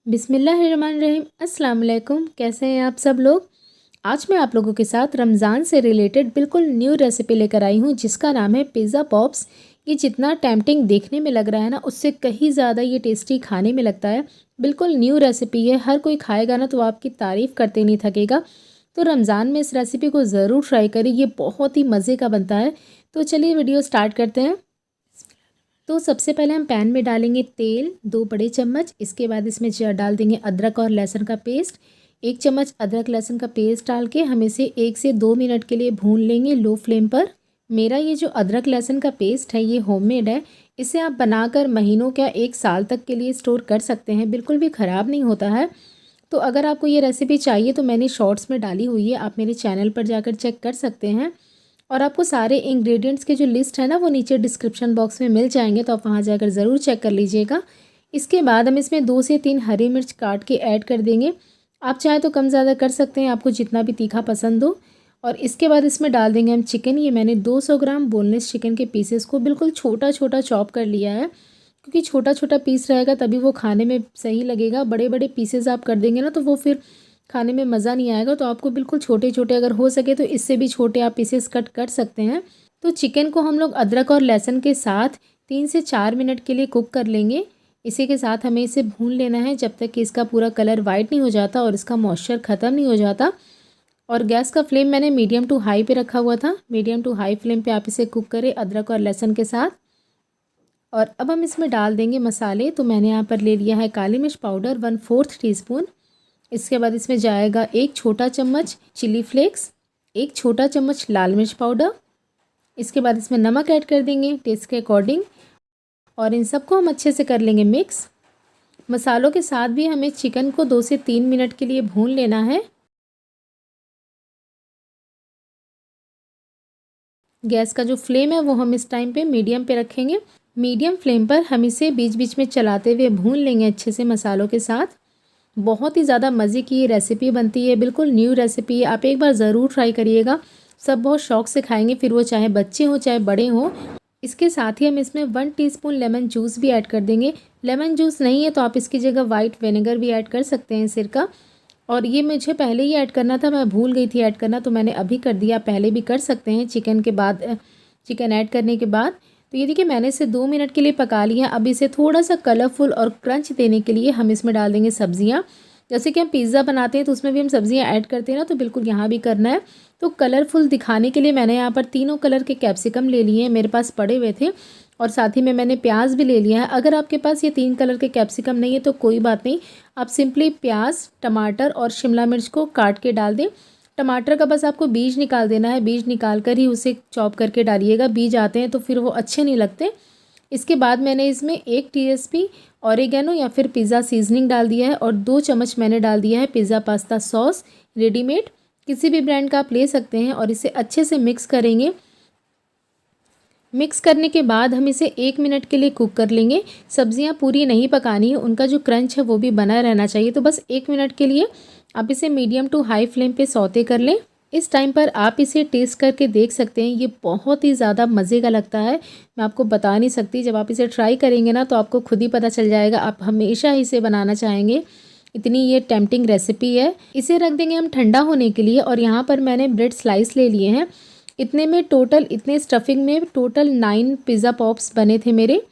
बिस्मिल्लाहिर्रहमानिर्रहीम। अस्सलाम वालेकुम। कैसे हैं आप सब लोग। आज मैं आप लोगों के साथ रमज़ान से रिलेटेड बिल्कुल न्यू रेसिपी लेकर आई हूँ जिसका नाम है पिज़्ज़ा पॉप्स। ये जितना टेम्पटिंग देखने में लग रहा है ना, उससे कहीं ज़्यादा ये टेस्टी खाने में लगता है। बिल्कुल न्यू रेसिपी है, हर कोई खाएगा ना तो आपकी तारीफ़ करते नहीं थकेगा। तो रमज़ान में इस रेसिपी को ज़रूर ट्राई करें, ये बहुत ही मज़े का बनता है। तो चलिए वीडियो स्टार्ट करते हैं। तो सबसे पहले हम पैन में डालेंगे तेल 2 बड़े चम्मच। इसके बाद इसमें डाल देंगे अदरक और लहसुन का पेस्ट। 1 चम्मच अदरक लहसुन का पेस्ट डाल के हम इसे 1 से 2 मिनट के लिए भून लेंगे लो फ्लेम पर। मेरा ये जो अदरक लहसुन का पेस्ट है ये होममेड है। इसे आप बनाकर महीनों क्या 1 साल तक के लिए स्टोर कर सकते हैं, बिल्कुल भी ख़राब नहीं होता है। तो अगर आपको ये रेसिपी चाहिए तो मैंने शॉर्ट्स में डाली हुई है, आप मेरे चैनल पर जाकर चेक कर सकते हैं। और आपको सारे इंग्रेडिएंट्स के जो लिस्ट है ना वो नीचे डिस्क्रिप्शन बॉक्स में मिल जाएंगे, तो आप वहाँ जाकर ज़रूर चेक कर लीजिएगा। इसके बाद हम इसमें 2 से 3 हरी मिर्च काट के ऐड कर देंगे। आप चाहे तो कम ज़्यादा कर सकते हैं, आपको जितना भी तीखा पसंद हो। और इसके बाद इसमें डाल देंगे हम चिकन। ये मैंने 200 ग्राम बोनलेस चिकन के पीसेस को बिल्कुल छोटा छोटा चॉप कर लिया है, क्योंकि छोटा छोटा पीस रहेगा तभी वो खाने में सही लगेगा। बड़े बड़े पीसेस आप कर देंगे ना तो वो फिर खाने में मज़ा नहीं आएगा। तो आपको बिल्कुल छोटे छोटे, अगर हो सके तो इससे भी छोटे आप पीसेस कट कर सकते हैं। तो चिकन को हम लोग अदरक और लहसुन के साथ 3 से 4 मिनट के लिए कुक कर लेंगे। इसी के साथ हमें इसे भून लेना है जब तक कि इसका पूरा कलर वाइट नहीं हो जाता और इसका मॉइस्चर ख़त्म नहीं हो जाता। और गैस का फ्लेम मैंने मीडियम टू हाई पे रखा हुआ था। मीडियम टू हाई फ्लेम पे आप इसे कुक करें अदरक और लहसुन के साथ। और अब हम इसमें डाल देंगे मसाले। तो मैंने यहाँ पर ले लिया है काली मिर्च पाउडर 1/4 टीस्पून। इसके बाद इसमें जाएगा 1 छोटा चम्मच चिली फ्लेक्स, 1 छोटा चम्मच लाल मिर्च पाउडर। इसके बाद इसमें नमक ऐड कर देंगे टेस्ट के अकॉर्डिंग। और इन सबको हम अच्छे से कर लेंगे मिक्स। मसालों के साथ भी हमें चिकन को 2 से 3 मिनट के लिए भून लेना है। गैस का जो फ्लेम है वो हम इस टाइम पे मीडियम पे रखेंगे। मीडियम फ्लेम पर हम इसे बीच बीच में चलाते हुए भून लेंगे अच्छे से मसालों के साथ। बहुत ही ज़्यादा मज़े की ये रेसिपी बनती है, बिल्कुल न्यू रेसिपी है, आप एक बार ज़रूर ट्राई करिएगा। सब बहुत शौक से खाएंगे, फिर वो चाहे बच्चे हों चाहे बड़े हों। इसके साथ ही हम इसमें 1 टीस्पून लेमन जूस भी ऐड कर देंगे। लेमन जूस नहीं है तो आप इसकी जगह वाइट विनेगर भी ऐड कर सकते हैं, सिरका। और ये मुझे पहले ही ऐड करना था, मैं भूल गई थी ऐड करना, तो मैंने अभी कर दिया। पहले भी कर सकते हैं चिकन के बाद, चिकन ऐड करने के बाद। तो ये देखिए मैंने इसे 2 मिनट के लिए पका लिया। अब इसे थोड़ा सा कलरफुल और क्रंच देने के लिए हम इसमें डाल देंगे सब्जियाँ। जैसे कि हम पिज़्ज़ा बनाते हैं तो उसमें भी हम सब्जियाँ ऐड करते हैं ना, तो बिल्कुल यहाँ भी करना है। तो कलरफुल दिखाने के लिए मैंने यहाँ पर तीनों कलर के कैप्सिकम ले लिए हैं, मेरे पास पड़े हुए थे। और साथ ही में मैंने प्याज भी ले लिया है। अगर आपके पास ये 3 कलर के कैप्सिकम नहीं है तो कोई बात नहीं, आप सिंपली प्याज, टमाटर और शिमला मिर्च को काट के डाल दें। टमाटर का बस आपको बीज निकाल देना है, बीज निकाल कर ही उसे चॉप करके डालिएगा। बीज आते हैं तो फिर वो अच्छे नहीं लगते। इसके बाद मैंने इसमें 1 टीएसपी ऑरिगेनो या फिर पिज़्ज़ा सीजनिंग डाल दिया है। और 2 चम्मच मैंने डाल दिया है पिज़्ज़ा पास्ता सॉस रेडीमेड, किसी भी ब्रांड का आप ले सकते हैं। और इसे अच्छे से मिक्स करेंगे। मिक्स करने के बाद हम इसे 1 मिनट के लिए कुक कर लेंगे। सब्जियां पूरी नहीं पकानी है, उनका जो क्रंच है वो भी बना रहना चाहिए। तो बस 1 मिनट के लिए आप इसे मीडियम टू हाई फ्लेम पे सौते कर लें। इस टाइम पर आप इसे टेस्ट करके देख सकते हैं, ये बहुत ही ज़्यादा मज़े का लगता है, मैं आपको बता नहीं सकती। जब आप इसे ट्राई करेंगे ना तो आपको खुद ही पता चल जाएगा, आप हमेशा इसे बनाना चाहेंगे, इतनी ये टेम्पटिंग रेसिपी है। इसे रख देंगे हम ठंडा होने के लिए। और यहाँ पर मैंने ब्रेड स्लाइस ले लिए हैं। इतने में टोटल, इतने स्टफिंग में टोटल 9 पिज़्ज़ा पॉप्स बने थे मेरे।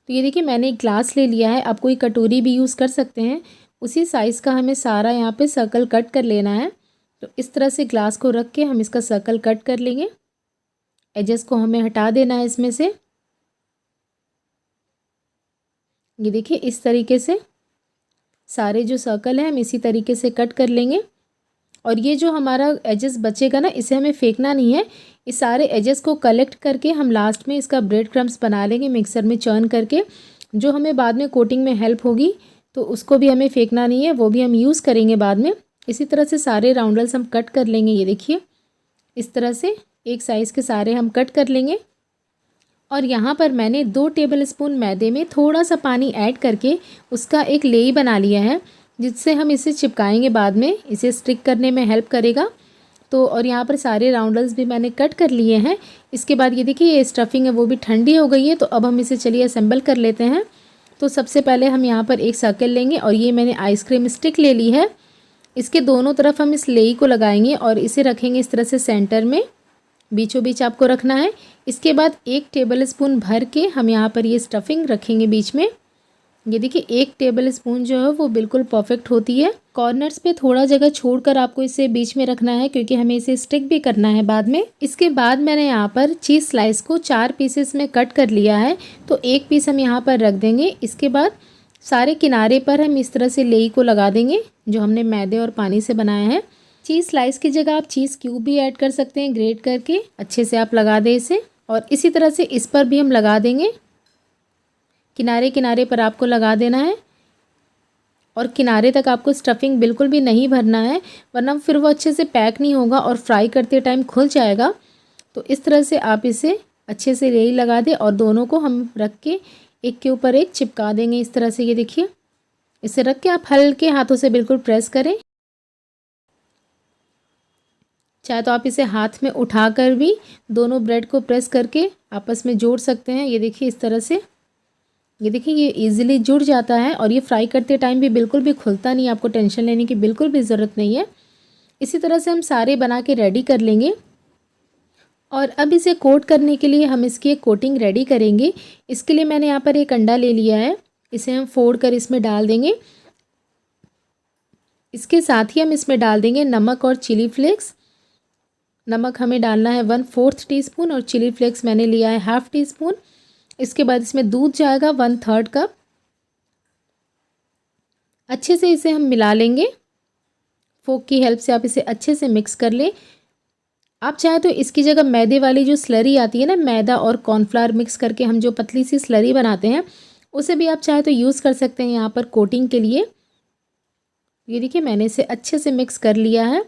तो ये देखिए मैंने एक ग्लास ले लिया है, आप कोई कटोरी भी यूज़ कर सकते हैं। उसी साइज़ का हमें सारा यहाँ पे सर्कल कट कर लेना है। तो इस तरह से ग्लास को रख के हम इसका सर्कल कट कर लेंगे। एजेस को हमें हटा देना है इसमें से। ये देखिए इस तरीके से सारे जो सर्कल हैं हम इसी तरीके से कट कर लेंगे। और ये जो हमारा एजेस बचेगा ना, इसे हमें फेंकना नहीं है। इस सारे एजेस को कलेक्ट करके हम लास्ट में इसका ब्रेड क्रम्स बना लेंगे मिक्सर में चर्न करके, जो हमें बाद में कोटिंग में हेल्प होगी। तो उसको भी हमें फेंकना नहीं है, वो भी हम यूज़ करेंगे बाद में। इसी तरह से सारे राउंडल्स हम कट कर लेंगे। ये देखिए इस तरह से एक साइज़ के सारे हम कट कर लेंगे। और यहाँ पर मैंने 2 टेबलस्पून मैदे में थोड़ा सा पानी ऐड करके उसका एक लेई बना लिया है, जिससे हम इसे चिपकाएंगे बाद में, इसे स्टिक करने में हेल्प करेगा। तो और यहाँ पर सारे राउंडल्स भी मैंने कट कर लिए हैं। इसके बाद ये देखिए ये स्टफिंग है वो भी ठंडी हो गई है। तो अब हम इसे चलिए असेंबल कर लेते हैं। तो सबसे पहले हम यहाँ पर एक सर्कल लेंगे और ये मैंने आइसक्रीम स्टिक ले ली है। इसके दोनों तरफ हम इस लेई को लगाएंगे और इसे रखेंगे इस तरह से सेंटर में, बीचों बीच आपको रखना है। इसके बाद 1 टेबल स्पून भर के हम यहाँ पर ये स्टफिंग रखेंगे बीच में। ये देखिए 1 टेबल स्पून जो है वो बिल्कुल परफेक्ट होती है। कॉर्नर्स पे थोड़ा जगह छोड़कर आपको इसे बीच में रखना है क्योंकि हमें इसे स्टिक भी करना है बाद में। इसके बाद मैंने यहाँ पर चीज़ स्लाइस को 4 पीसेस में कट कर लिया है, तो 1 पीस हम यहाँ पर रख देंगे। इसके बाद सारे किनारे पर हम इस तरह से लेई को लगा देंगे जो हमने मैदे और पानी से बनाया है। चीज़ स्लाइस की जगह आप चीज़ क्यूब भी ऐड कर सकते हैं, ग्रेट करके अच्छे से आप लगा दें इसे। और इसी तरह से इस पर भी हम लगा देंगे, किनारे किनारे पर आपको लगा देना है और किनारे तक आपको स्टफिंग बिल्कुल भी नहीं भरना है, वरना फिर वो अच्छे से पैक नहीं होगा और फ्राई करते टाइम खुल जाएगा। तो इस तरह से आप इसे अच्छे से लेई लगा दें और दोनों को हम रख के एक के ऊपर एक चिपका देंगे इस तरह से। ये देखिए इसे रख के आप हल्के हाथों से बिल्कुल प्रेस करें, चाहे तो आप इसे हाथ में उठाकर भी दोनों ब्रेड को प्रेस करके आपस में जोड़ सकते हैं। ये देखिए इस तरह से, ये देखिए ये इजीली जुड़ जाता है और ये फ्राई करते टाइम भी बिल्कुल भी खुलता नहीं, आपको टेंशन लेने की बिल्कुल भी ज़रूरत नहीं है। इसी तरह से हम सारे बना के रेडी कर लेंगे और अब इसे कोट करने के लिए हम इसकी एक कोटिंग रेडी करेंगे। इसके लिए मैंने यहाँ पर एक अंडा ले लिया है, इसे हम फोड़ कर इसमें डाल देंगे। इसके साथ ही हम इसमें डाल देंगे नमक और चिली फ्लेक्स। नमक हमें डालना है 1/4 टीस्पून और चिली फ्लेक्स मैंने लिया है 1/2 टीस्पून। इसके बाद इसमें दूध जाएगा 1/3 कप। अच्छे से इसे हम मिला लेंगे, फोक की हेल्प से आप इसे अच्छे से मिक्स कर लें। आप चाहे तो इसकी जगह मैदे वाली जो स्लरी आती है ना, मैदा और कॉर्नफ्लावर मिक्स करके हम जो पतली सी स्लरी बनाते हैं, उसे भी आप चाहे तो यूज़ कर सकते हैं यहाँ पर कोटिंग के लिए। ये देखिए मैंने इसे अच्छे से मिक्स कर लिया है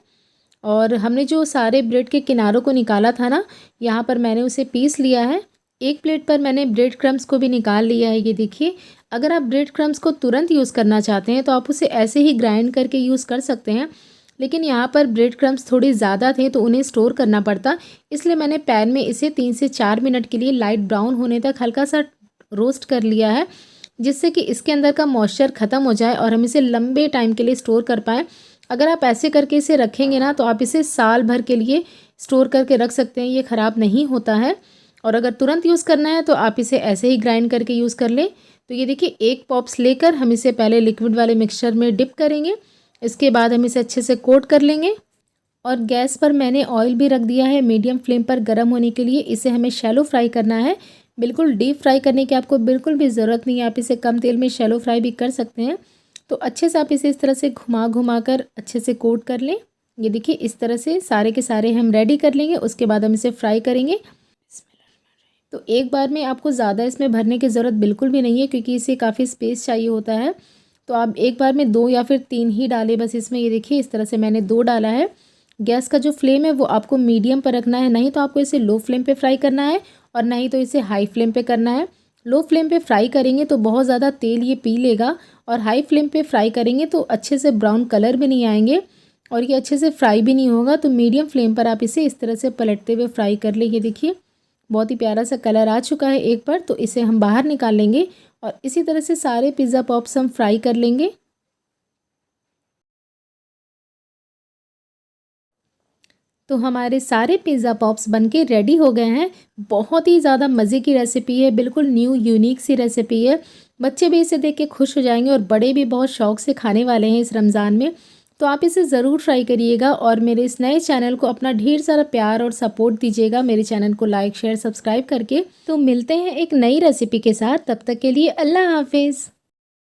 और हमने जो सारे ब्रेड के किनारों को निकाला था ना, यहाँ पर मैंने उसे पीस लिया है। एक प्लेट पर मैंने ब्रेड क्रम्स को भी निकाल लिया है। ये देखिए अगर आप ब्रेड क्रम्स को तुरंत यूज़ करना चाहते हैं तो आप उसे ऐसे ही ग्राइंड करके यूज़ कर सकते हैं, लेकिन यहाँ पर ब्रेड क्रम्स थोड़े ज़्यादा थे तो उन्हें स्टोर करना पड़ता, इसलिए मैंने पैन में इसे 3 से 4 मिनट के लिए लाइट ब्राउन होने तक हल्का सा रोस्ट कर लिया है, जिससे कि इसके अंदर का मॉइस्चर ख़त्म हो जाए और हम इसे लंबे टाइम के लिए स्टोर कर पाएँ। अगर आप ऐसे करके इसे रखेंगे ना तो आप इसे साल भर के लिए स्टोर करके रख सकते हैं, ये ख़राब नहीं होता है। और अगर तुरंत यूज़ करना है तो आप इसे ऐसे ही ग्राइंड करके यूज़ कर लें। तो ये देखिए 1 पॉप्स लेकर हम इसे पहले लिक्विड वाले मिक्सचर में डिप करेंगे, इसके बाद हम इसे अच्छे से कोट कर लेंगे। और गैस पर मैंने ऑयल भी रख दिया है मीडियम फ्लेम पर गर्म होने के लिए। इसे हमें शैलो फ्राई करना है, बिल्कुल डीप फ्राई करने की आपको बिल्कुल भी ज़रूरत नहीं है, आप इसे कम तेल में शैलो फ्राई भी कर सकते हैं। तो अच्छे से आप इसे इस तरह से घुमा घुमा कर अच्छे से कोट कर लें। ये देखिए इस तरह से सारे के सारे हम रेडी कर लेंगे, उसके बाद हम इसे फ्राई करेंगे। तो एक बार में आपको ज़्यादा इसमें भरने की ज़रूरत बिल्कुल भी नहीं है क्योंकि इसे काफ़ी स्पेस चाहिए होता है, तो आप एक बार में 2 या फिर 3 ही डालें बस इसमें। ये देखिए इस तरह से मैंने 2 डाला है। गैस का जो फ्लेम है वो आपको मीडियम पर रखना है, नहीं तो आपको इसे लो फ्लेम पे फ्राई करना है और नहीं तो इसे हाई फ्लेम पे करना है। लो फ्लेम पे फ्राई करेंगे तो बहुत ज़्यादा तेल ये पी लेगा और हाई फ्लेम पे फ्राई करेंगे तो अच्छे से ब्राउन कलर भी नहीं आएंगे और ये अच्छे से फ्राई भी नहीं होगा। तो मीडियम फ्लेम पर आप इसे इस तरह से पलटते हुए फ्राई कर ले। ये देखिए बहुत ही प्यारा सा कलर आ चुका है एक पर, तो इसे हम बाहर निकाल लेंगे और इसी तरह से सारे पिज़्ज़ा पॉप्स हम फ्राई कर लेंगे। तो हमारे सारे पिज़्ज़ा पॉप्स बनके रेडी हो गए हैं। बहुत ही ज़्यादा मज़े की रेसिपी है, बिल्कुल न्यू यूनिक सी रेसिपी है। बच्चे भी इसे देख के खुश हो जाएंगे और बड़े भी बहुत शौक से खाने वाले हैं इस रमज़ान में। तो आप इसे ज़रूर ट्राई करिएगा और मेरे इस नए चैनल को अपना ढेर सारा प्यार और सपोर्ट दीजिएगा, मेरे चैनल को लाइक शेयर सब्सक्राइब करके। तो मिलते हैं एक नई रेसिपी के साथ, तब तक के लिए अल्लाह हाफिज़।